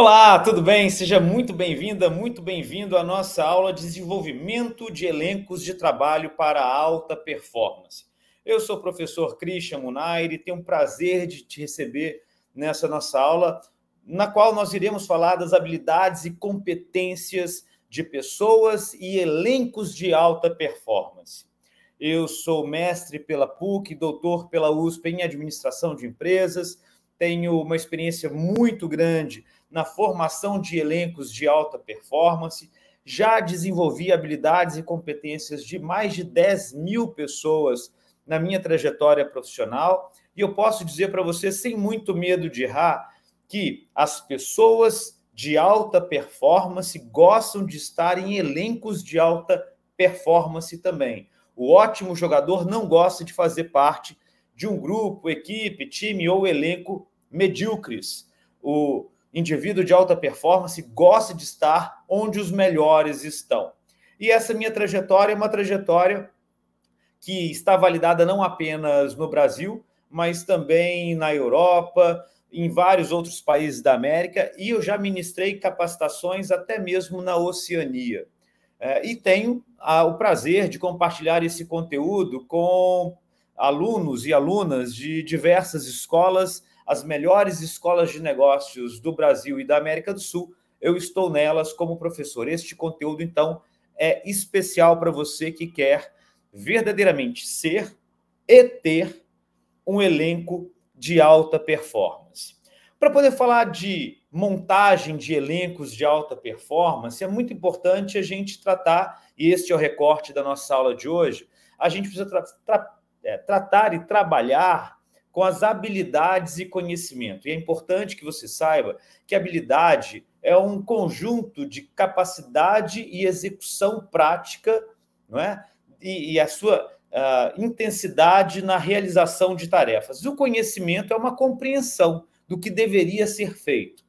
Olá, tudo bem? Seja muito bem-vinda, muito bem-vindo à nossa aula de desenvolvimento de elencos de trabalho para alta performance. Eu sou o professor Christian Munair e tenho o prazer de te receber nessa nossa aula, na qual nós iremos falar das habilidades e competências de pessoas e elencos de alta performance. Eu sou mestre pela PUC, doutor pela USP em administração de empresas, tenho uma experiência muito grande na formação de elencos de alta performance, já desenvolvi habilidades e competências de mais de 10 mil pessoas na minha trajetória profissional, e eu posso dizer para você, sem muito medo de errar, que as pessoas de alta performance gostam de estar em elencos de alta performance também. O ótimo jogador não gosta de fazer parte de um grupo, equipe, time ou elenco medíocres. O indivíduo de alta performance gosta de estar onde os melhores estão. E essa minha trajetória é uma trajetória que está validada não apenas no Brasil, mas também na Europa, em vários outros países da América, e eu já ministrei capacitações até mesmo na Oceania. E tenho o prazer de compartilhar esse conteúdo com alunos e alunas de diversas escolas, as melhores escolas de negócios do Brasil e da América do Sul. Eu estou nelas como professor. Este conteúdo, então, é especial para você que quer verdadeiramente ser e ter um elenco de alta performance. Para poder falar de montagem de elencos de alta performance, é muito importante a gente tratar, e este é o recorte da nossa aula de hoje, a gente precisa tratar e trabalhar com as habilidades e conhecimento. E é importante que você saiba que habilidade é um conjunto de capacidade e execução prática, não é? E a sua intensidade na realização de tarefas. E o conhecimento é uma compreensão do que deveria ser feito.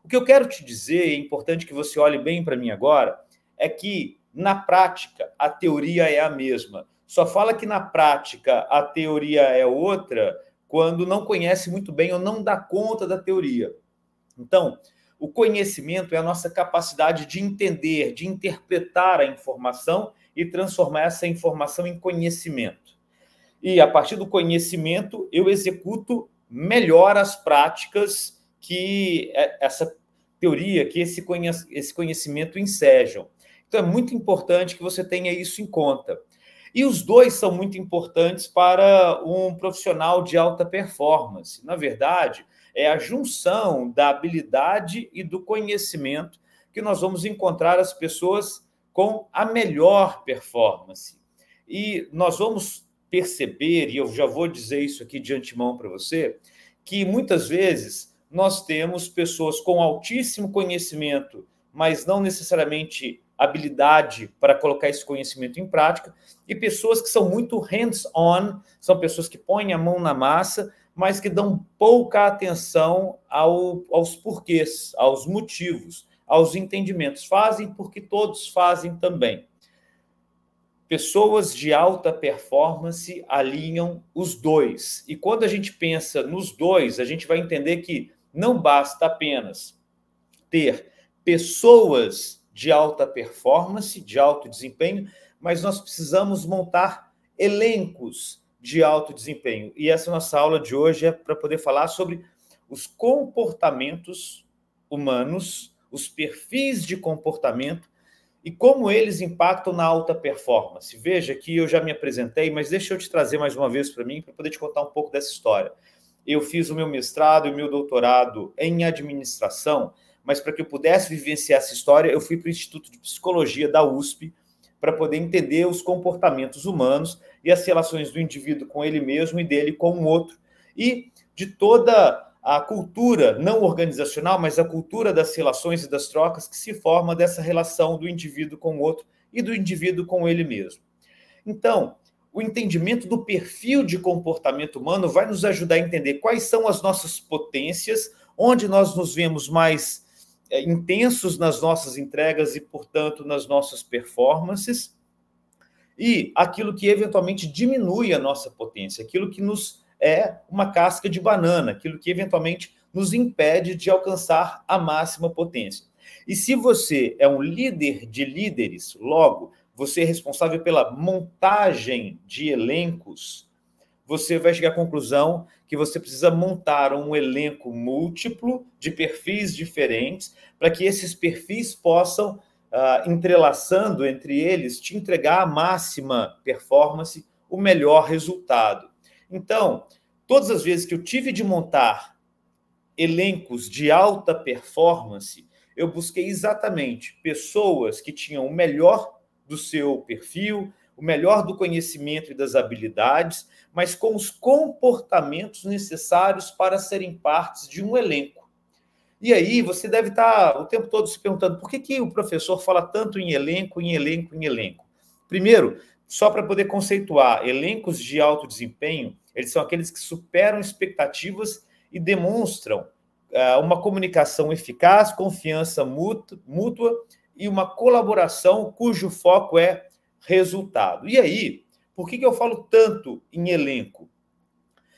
O que eu quero te dizer, é importante que você olhe bem para mim agora, é que, na prática, a teoria é a mesma. Só fala que, na prática, a teoria é outra quando não conhece muito bem ou não dá conta da teoria. Então, o conhecimento é a nossa capacidade de entender, de interpretar a informação e transformar essa informação em conhecimento. E, a partir do conhecimento, eu executo melhor as práticas que essa teoria, que esse conhecimento ensejam. Então, é muito importante que você tenha isso em conta. E os dois são muito importantes para um profissional de alta performance. Na verdade, é a junção da habilidade e do conhecimento que nós vamos encontrar as pessoas com a melhor performance. E nós vamos perceber, e eu já vou dizer isso aqui de antemão para você, que muitas vezes nós temos pessoas com altíssimo conhecimento, mas não necessariamente habilidade para colocar esse conhecimento em prática, e pessoas que são muito hands-on, são pessoas que põem a mão na massa, mas que dão pouca atenção aos porquês, aos motivos, aos entendimentos. Fazem porque todos fazem também. Pessoas de alta performance alinham os dois. E quando a gente pensa nos dois, a gente vai entender que não basta apenas ter pessoas de alta performance, de alto desempenho, mas nós precisamos montar elencos de alto desempenho. E essa nossa aula de hoje é para poder falar sobre os comportamentos humanos, os perfis de comportamento e como eles impactam na alta performance. Veja que eu já me apresentei, mas deixa eu te trazer mais uma vez para mim, para poder te contar um pouco dessa história. Eu fiz o meu mestrado e o meu doutorado em administração, mas para que eu pudesse vivenciar essa história, eu fui para o Instituto de Psicologia da USP para poder entender os comportamentos humanos e as relações do indivíduo com ele mesmo e dele com o outro, e de toda a cultura não organizacional, mas a cultura das relações e das trocas que se forma dessa relação do indivíduo com o outro e do indivíduo com ele mesmo. Então, o entendimento do perfil de comportamento humano vai nos ajudar a entender quais são as nossas potências, onde nós nos vemos mais intensos nas nossas entregas e, portanto, nas nossas performances, e aquilo que eventualmente diminui a nossa potência, aquilo que nos é uma casca de banana, aquilo que eventualmente nos impede de alcançar a máxima potência. E se você é um líder de líderes, logo, você é responsável pela montagem de elencos, você vai chegar à conclusão que você precisa montar um elenco múltiplo de perfis diferentes para que esses perfis possam, entrelaçando entre eles, te entregar a máxima performance, o melhor resultado. Então, todas as vezes que eu tive de montar elencos de alta performance, eu busquei exatamente pessoas que tinham o melhor do seu perfil, o melhor do conhecimento e das habilidades, mas com os comportamentos necessários para serem partes de um elenco. E aí você deve estar o tempo todo se perguntando por que o professor fala tanto em elenco, em elenco, em elenco. Primeiro, só para poder conceituar, elencos de alto desempenho, eles são aqueles que superam expectativas e demonstram uma comunicação eficaz, confiança mútua e uma colaboração cujo foco é resultado. E aí, por que eu falo tanto em elenco?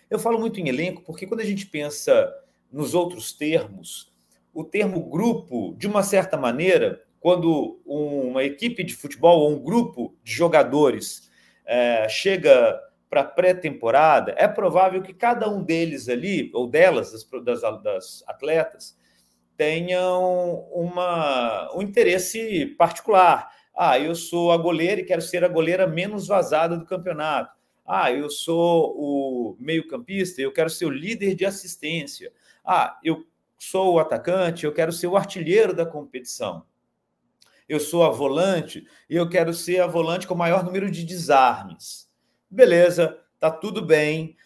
Eu falo muito em elenco porque quando a gente pensa nos outros termos, o termo grupo, de uma certa maneira, quando uma equipe de futebol ou um grupo de jogadores chega para a pré-temporada, é provável que cada um deles ali, ou delas, das atletas, tenham um interesse particular. Eu sou a goleira e quero ser a goleira menos vazada do campeonato. Eu sou o meio-campista e eu quero ser o líder de assistência. Eu sou o atacante, eu quero ser o artilheiro da competição. Eu sou a volante e eu quero ser a volante com o maior número de desarmes. Beleza, tá tudo bem.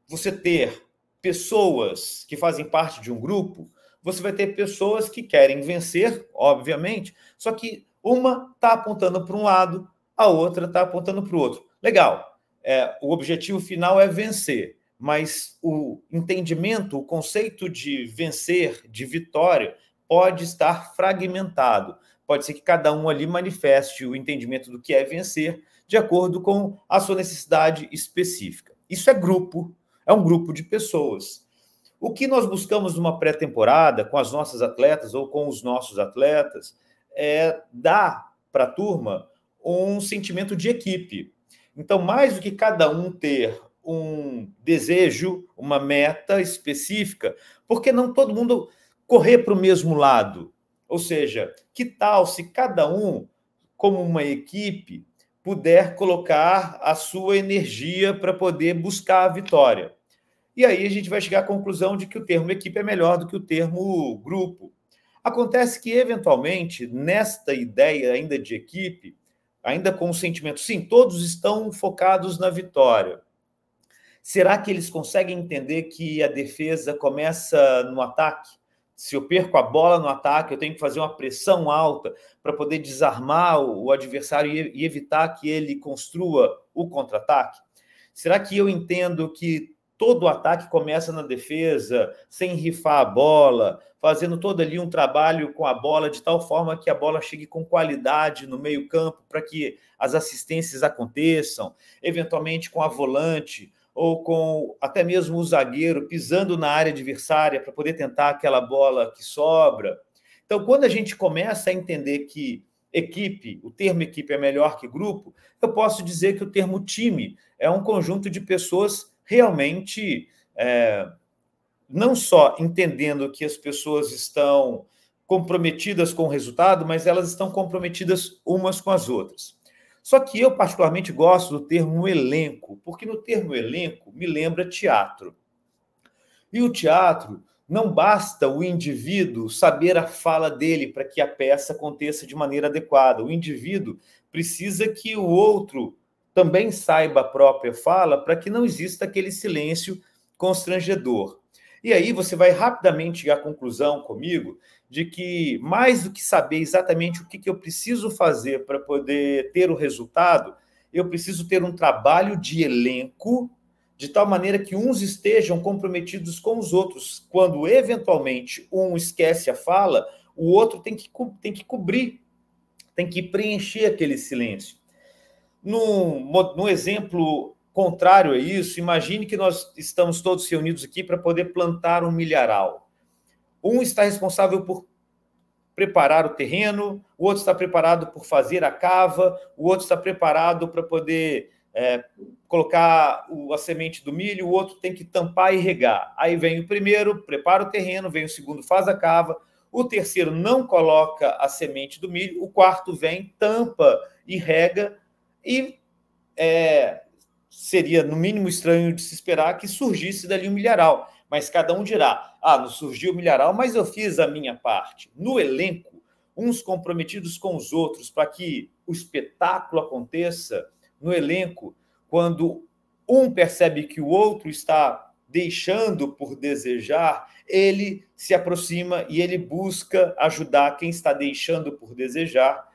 Você ter pessoas que fazem parte de um grupo, você vai ter pessoas que querem vencer, obviamente, só que uma está apontando para um lado, a outra está apontando para o outro. Legal, o objetivo final é vencer, mas o entendimento, o conceito de vencer, de vitória, pode estar fragmentado. Pode ser que cada um ali manifeste o entendimento do que é vencer de acordo com a sua necessidade específica. Isso é grupo, é um grupo de pessoas. O que nós buscamos numa pré-temporada com as nossas atletas ou com os nossos atletas é dar para a turma um sentimento de equipe. Então, mais do que cada um ter um desejo, uma meta específica, por que não todo mundo correr para o mesmo lado? Ou seja, que tal se cada um, como uma equipe, puder colocar a sua energia para poder buscar a vitória? E aí a gente vai chegar à conclusão de que o termo equipe é melhor do que o termo grupo. Acontece que, eventualmente, nesta ideia ainda de equipe, ainda com o sentimento, sim, todos estão focados na vitória. Será que eles conseguem entender que a defesa começa no ataque? Se eu perco a bola no ataque, eu tenho que fazer uma pressão alta para poder desarmar o adversário e evitar que ele construa o contra-ataque? Será que eu entendo que todo o ataque começa na defesa, sem rifar a bola, fazendo todo ali um trabalho com a bola, de tal forma que a bola chegue com qualidade no meio-campo para que as assistências aconteçam, eventualmente com a volante ou com até mesmo o zagueiro pisando na área adversária para poder tentar aquela bola que sobra? Então, quando a gente começa a entender que equipe, o termo equipe é melhor que grupo, eu posso dizer que o termo time é um conjunto de pessoas realmente não só entendendo que as pessoas estão comprometidas com o resultado, mas elas estão comprometidas umas com as outras. Só que eu particularmente gosto do termo elenco, porque no termo elenco me lembra teatro. E o teatro, não basta o indivíduo saber a fala dele para que a peça aconteça de maneira adequada. O indivíduo precisa que o outro também saiba a própria fala para que não exista aquele silêncio constrangedor. E aí você vai rapidamente chegar à conclusão comigo de que, mais do que saber exatamente o que eu preciso fazer para poder ter o resultado, eu preciso ter um trabalho de elenco de tal maneira que uns estejam comprometidos com os outros. Quando, eventualmente, um esquece a fala, o outro tem que cobrir, tem que preencher aquele silêncio. No exemplo contrário a isso, imagine que nós estamos todos reunidos aqui para poder plantar um milharal. Um está responsável por preparar o terreno, o outro está preparado por fazer a cava, o outro está preparado para poder colocar a semente do milho, o outro tem que tampar e regar. Aí vem o primeiro, prepara o terreno, vem o segundo, faz a cava, o terceiro não coloca a semente do milho, o quarto vem, tampa e rega, e seria, no mínimo, estranho de se esperar que surgisse dali um milharal. Mas cada um dirá, não surgiu o milharal, mas eu fiz a minha parte. No elenco, uns comprometidos com os outros para que o espetáculo aconteça. No elenco, quando um percebe que o outro está deixando por desejar, ele se aproxima e ele busca ajudar quem está deixando por desejar,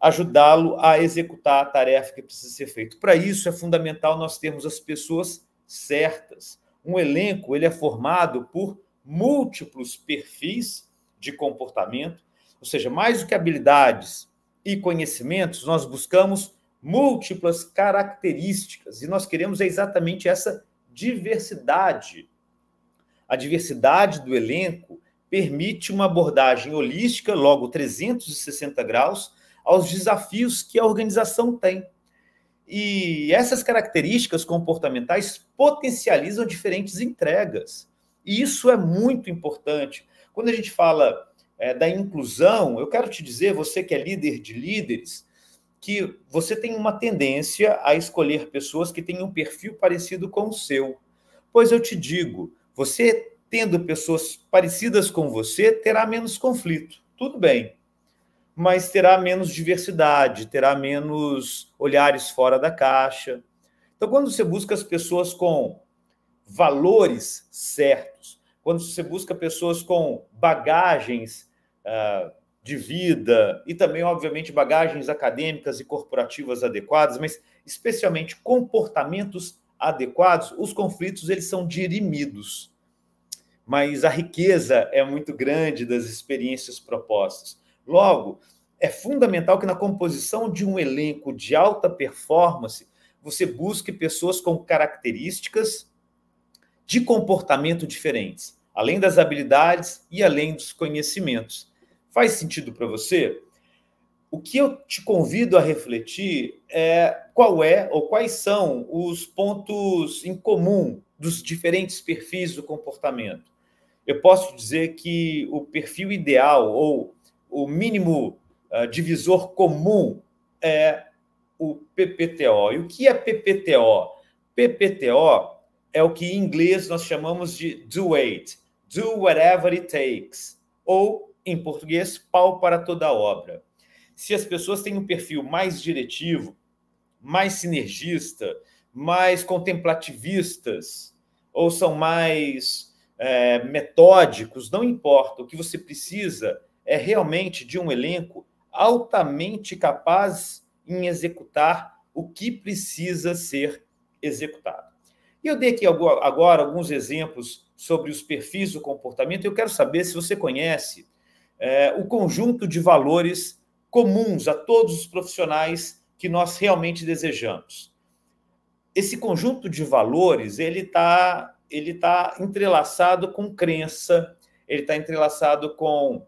ajudá-lo a executar a tarefa que precisa ser feita. Para isso, é fundamental nós termos as pessoas certas. Um elenco ele é formado por múltiplos perfis de comportamento, ou seja, mais do que habilidades e conhecimentos, nós buscamos múltiplas características, e nós queremos exatamente essa diversidade. A diversidade do elenco permite uma abordagem holística, logo 360 graus, aos desafios que a organização tem. E essas características comportamentais potencializam diferentes entregas. E isso é muito importante. Quando a gente fala da inclusão, eu quero te dizer, você que é líder de líderes, que você tem uma tendência a escolher pessoas que tenham um perfil parecido com o seu. Pois eu te digo, você tendo pessoas parecidas com você, terá menos conflito. Tudo bem. Mas terá menos diversidade, terá menos olhares fora da caixa. Então, quando você busca as pessoas com valores certos, quando você busca pessoas com bagagens de vida e também, obviamente, bagagens acadêmicas e corporativas adequadas, mas especialmente comportamentos adequados, os conflitos eles são dirimidos. Mas a riqueza é muito grande das experiências propostas. Logo, é fundamental que na composição de um elenco de alta performance, você busque pessoas com características de comportamento diferentes, além das habilidades e além dos conhecimentos. Faz sentido para você? O que eu te convido a refletir é quais são os pontos em comum dos diferentes perfis do comportamento. Eu posso dizer que o perfil ideal ou o mínimo divisor comum é o PPTO. E o que é PPTO? PPTO é o que em inglês nós chamamos de do it, do whatever it takes, ou, em português, pau para toda obra. Se as pessoas têm um perfil mais diretivo, mais sinergista, mais contemplativistas, ou são mais metódicos, não importa. O que você precisa é realmente de um elenco altamente capaz em executar o que precisa ser executado. E eu dei aqui agora alguns exemplos sobre os perfis do comportamento. Eu quero saber se você conhece o conjunto de valores comuns a todos os profissionais que nós realmente desejamos. Esse conjunto de valores ele tá entrelaçado com crença, ele está entrelaçado com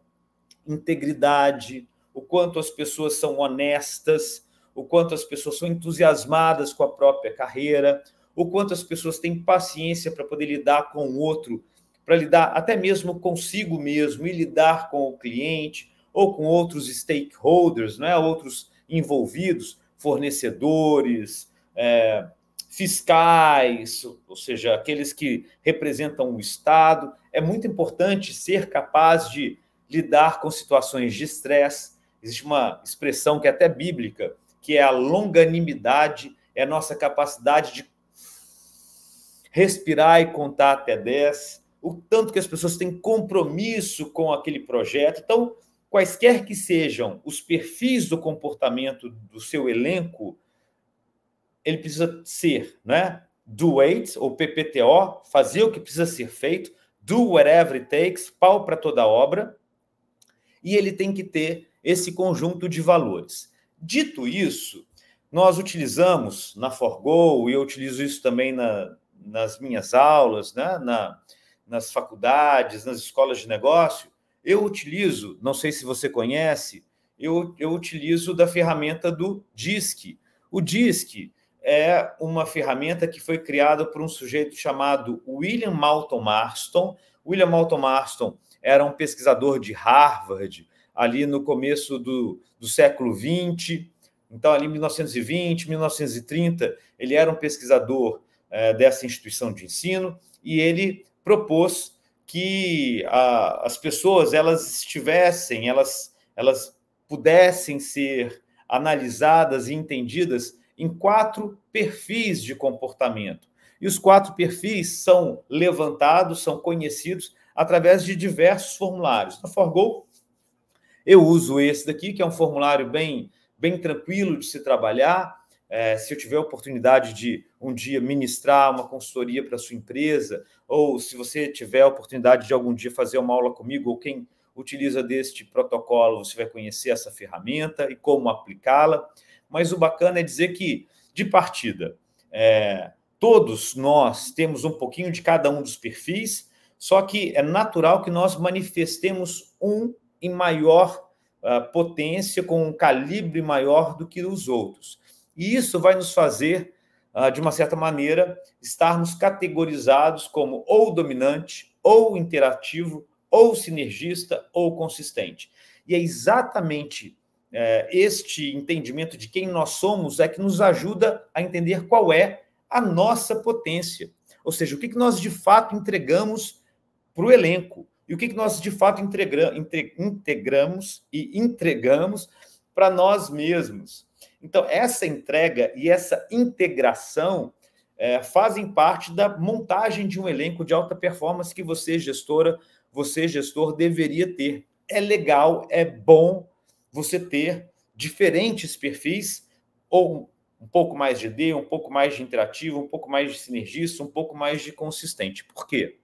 integridade, o quanto as pessoas são honestas, o quanto as pessoas são entusiasmadas com a própria carreira, o quanto as pessoas têm paciência para poder lidar com o outro, para lidar até mesmo consigo mesmo e lidar com o cliente ou com outros stakeholders, né? Outros envolvidos, fornecedores, fiscais, ou seja, aqueles que representam o Estado. É muito importante ser capaz de lidar com situações de estresse. Existe uma expressão que é até bíblica, que é a longanimidade, é a nossa capacidade de respirar e contar até 10, o tanto que as pessoas têm compromisso com aquele projeto. Então, quaisquer que sejam os perfis do comportamento do seu elenco, ele precisa ser, né? Do it, ou PPTO, fazer o que precisa ser feito, do whatever it takes, pau para toda obra, e ele tem que ter esse conjunto de valores. Dito isso, nós utilizamos na Forgo, e eu utilizo isso também nas minhas aulas, né? Nas faculdades, nas escolas de negócio, eu utilizo, não sei se você conhece, eu utilizo da ferramenta do DISC. O DISC é uma ferramenta que foi criada por um sujeito chamado William Moulton Marston. William Moulton Marston era um pesquisador de Harvard, ali no começo do século XX. Então, ali em 1920, 1930, ele era um pesquisador dessa instituição de ensino e ele propôs que as pessoas elas pudessem ser analisadas e entendidas em 4 perfis de comportamento. E os 4 perfis são levantados, são conhecidos através de diversos formulários. Na Forgo, eu uso esse daqui, que é um formulário bem tranquilo de se trabalhar. Se eu tiver a oportunidade de um dia ministrar uma consultoria para a sua empresa, ou se você tiver a oportunidade de algum dia fazer uma aula comigo, ou quem utiliza deste protocolo, você vai conhecer essa ferramenta e como aplicá-la. Mas o bacana é dizer que, de partida, todos nós temos um pouquinho de cada um dos perfis, só que é natural que nós manifestemos um em maior potência, com um calibre maior do que os outros. E isso vai nos fazer, de uma certa maneira, estarmos categorizados como ou dominante, ou interativo, ou sinergista, ou consistente. E é exatamente este entendimento de quem nós somos é que nos ajuda a entender qual é a nossa potência. Ou seja, o que nós de fato entregamos para o elenco e o que nós de fato integramos e entregamos para nós mesmos. Então, essa entrega e essa integração fazem parte da montagem de um elenco de alta performance que você, gestora, você, gestor, deveria ter. É legal, é bom você ter diferentes perfis, ou um pouco mais de D, um pouco mais de interativo, um pouco mais de sinergista, um pouco mais de consistente. Por quê?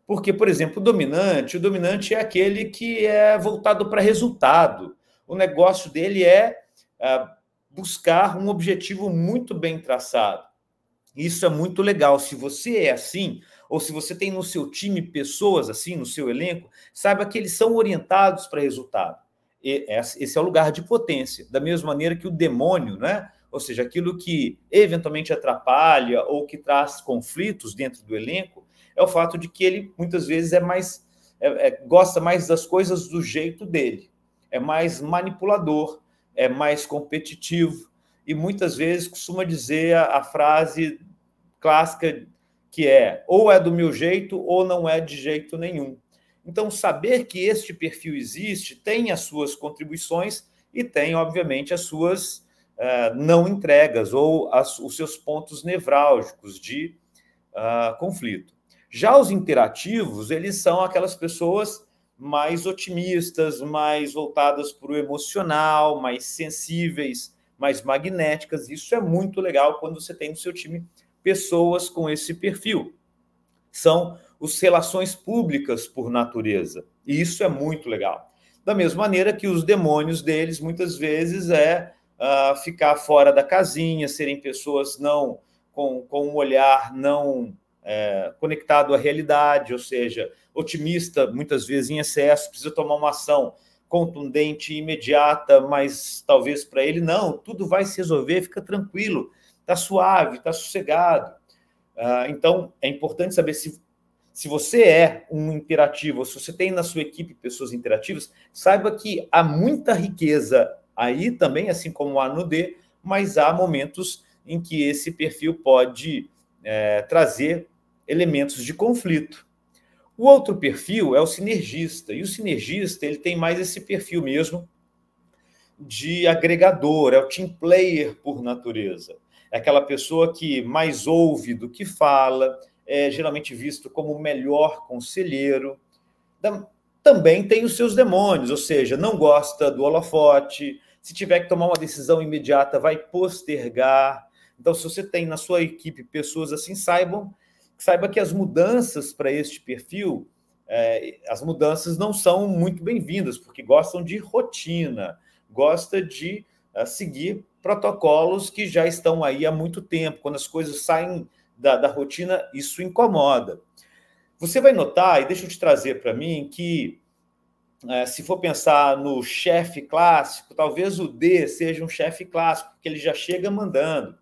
Porque, por exemplo, o dominante é aquele que é voltado para resultado. O negócio dele é buscar um objetivo muito bem traçado. Isso é muito legal. Se você é assim, ou se você tem no seu time pessoas assim, no seu elenco, saiba que eles são orientados para resultado. E esse é o lugar de potência. Da mesma maneira que o demônio, né? Ou seja, aquilo que eventualmente atrapalha ou que traz conflitos dentro do elenco, é o fato de que ele, muitas vezes, gosta mais das coisas do jeito dele. É mais manipulador, é mais competitivo, e muitas vezes costuma dizer a frase clássica que ou é do meu jeito ou não é de jeito nenhum. Então, saber que este perfil existe tem as suas contribuições e tem, obviamente, as suas não entregas ou os seus pontos nevrálgicos de conflito. Já os interativos, eles são aquelas pessoas mais otimistas, mais voltadas para o emocional, mais sensíveis, mais magnéticas. Isso é muito legal quando você tem no seu time pessoas com esse perfil. São as relações públicas por natureza. E isso é muito legal. Da mesma maneira que os demônios deles, muitas vezes, ficar fora da casinha, serem pessoas não com um olhar não conectado à realidade, ou seja, otimista, muitas vezes em excesso, precisa tomar uma ação contundente, imediata, mas talvez para ele, não, tudo vai se resolver, fica tranquilo, está suave, está sossegado. Então, é importante saber se você é um interativo, ou se você tem na sua equipe pessoas interativas, saiba que há muita riqueza aí também, assim como há no D, mas há momentos em que esse perfil pode trazer elementos de conflito. O outro perfil é o sinergista, e o sinergista ele tem mais esse perfil mesmo de agregador, é o team player por natureza. É aquela pessoa que mais ouve do que fala, é geralmente visto como o melhor conselheiro. Também tem os seus demônios, ou seja, não gosta do holofote, se tiver que tomar uma decisão imediata, vai postergar. Então, se você tem na sua equipe pessoas assim, saiba que as mudanças para este perfil, as mudanças não são muito bem-vindas, porque gostam de rotina, gosta de seguir protocolos que já estão aí há muito tempo. Quando as coisas saem da rotina, isso incomoda. Você vai notar, e deixa eu te trazer para mim, que se for pensar no chefe clássico, talvez o D seja um chefe clássico, porque ele já chega mandando.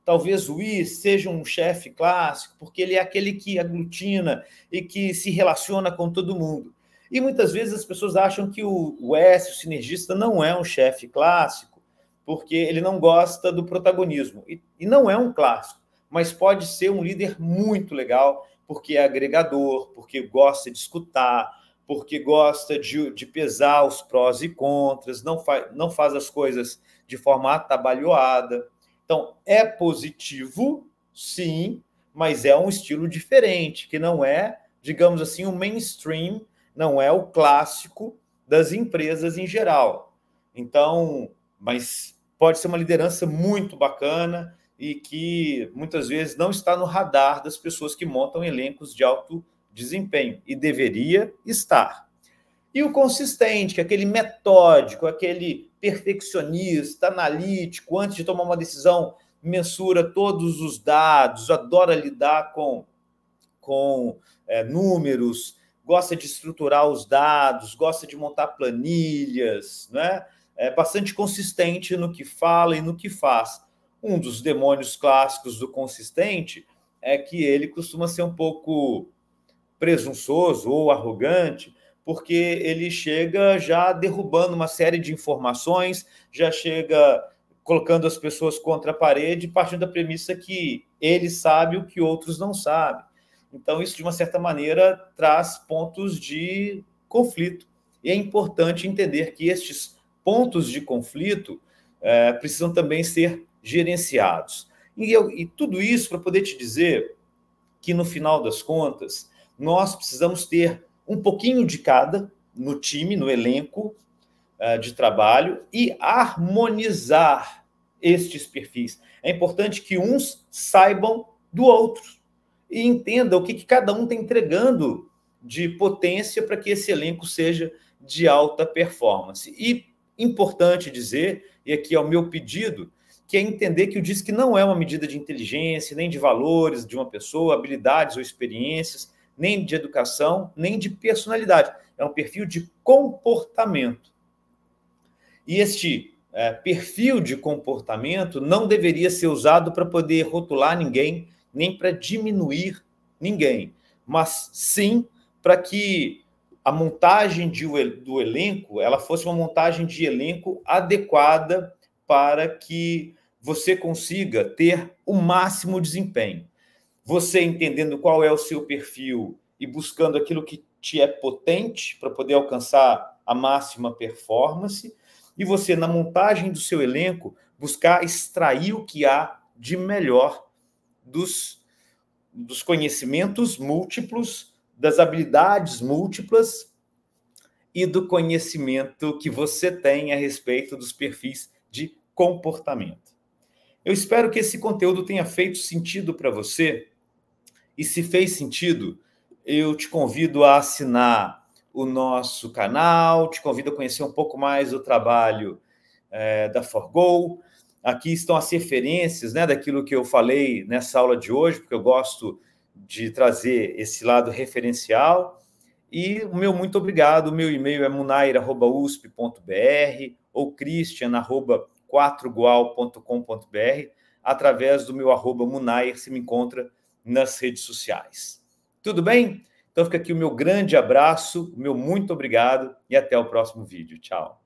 Talvez o I seja um chefe clássico, porque ele é aquele que aglutina e que se relaciona com todo mundo. E muitas vezes as pessoas acham que o S, o sinergista, não é um chefe clássico, porque ele não gosta do protagonismo. E não é um clássico, mas pode ser um líder muito legal, porque é agregador, porque gosta de escutar, porque gosta de pesar os prós e contras, não faz as coisas de forma atabalhoada. Então, é positivo, sim, mas é um estilo diferente, que não é, digamos assim, o mainstream, não é o clássico das empresas em geral. Então, mas pode ser uma liderança muito bacana e que muitas vezes não está no radar das pessoas que montam elencos de alto desempenho, e deveria estar. E o consistente, que é aquele metódico, aquele perfeccionista, analítico, antes de tomar uma decisão, mensura todos os dados, adora lidar com números, gosta de estruturar os dados, gosta de montar planilhas, né? É bastante consistente no que fala e no que faz. Um dos demônios clássicos do consistente é que ele costuma ser um pouco presunçoso ou arrogante, porque ele chega já derrubando uma série de informações, já chega colocando as pessoas contra a parede, partindo da premissa que ele sabe o que outros não sabem. Então, isso, de uma certa maneira, traz pontos de conflito. E é importante entender que estes pontos de conflito precisam também ser gerenciados. E tudo isso para poder te dizer que, no final das contas, nós precisamos ter um pouquinho de cada no time, no elenco de trabalho, e harmonizar estes perfis. É importante que uns saibam do outro e entendam o que cada um está entregando de potência para que esse elenco seja de alta performance. E importante dizer, e aqui é o meu pedido, que é entender que o DISC não é uma medida de inteligência, nem de valores de uma pessoa, habilidades ou experiências, nem de educação, nem de personalidade. É um perfil de comportamento. E este perfil de comportamento não deveria ser usado para poder rotular ninguém, nem para diminuir ninguém, mas sim para que a montagem do elenco ela fosse uma montagem de elenco adequada para que você consiga ter o máximo desempenho. Você entendendo qual é o seu perfil e buscando aquilo que te é potente para poder alcançar a máxima performance, e você, na montagem do seu elenco, buscar extrair o que há de melhor dos conhecimentos múltiplos, das habilidades múltiplas e do conhecimento que você tem a respeito dos perfis de comportamento. Eu espero que esse conteúdo tenha feito sentido para você, e se fez sentido, eu te convido a assinar o nosso canal, te convido a conhecer um pouco mais do trabalho da ForGo. Aqui estão as referências, né, daquilo que eu falei nessa aula de hoje, porque eu gosto de trazer esse lado referencial. E o meu muito obrigado. O meu e-mail é munair@usp.br ou christian@4gual.com.br. Através do meu @munair se me encontra nas redes sociais. Tudo bem? Então fica aqui o meu grande abraço, o meu muito obrigado e até o próximo vídeo. Tchau.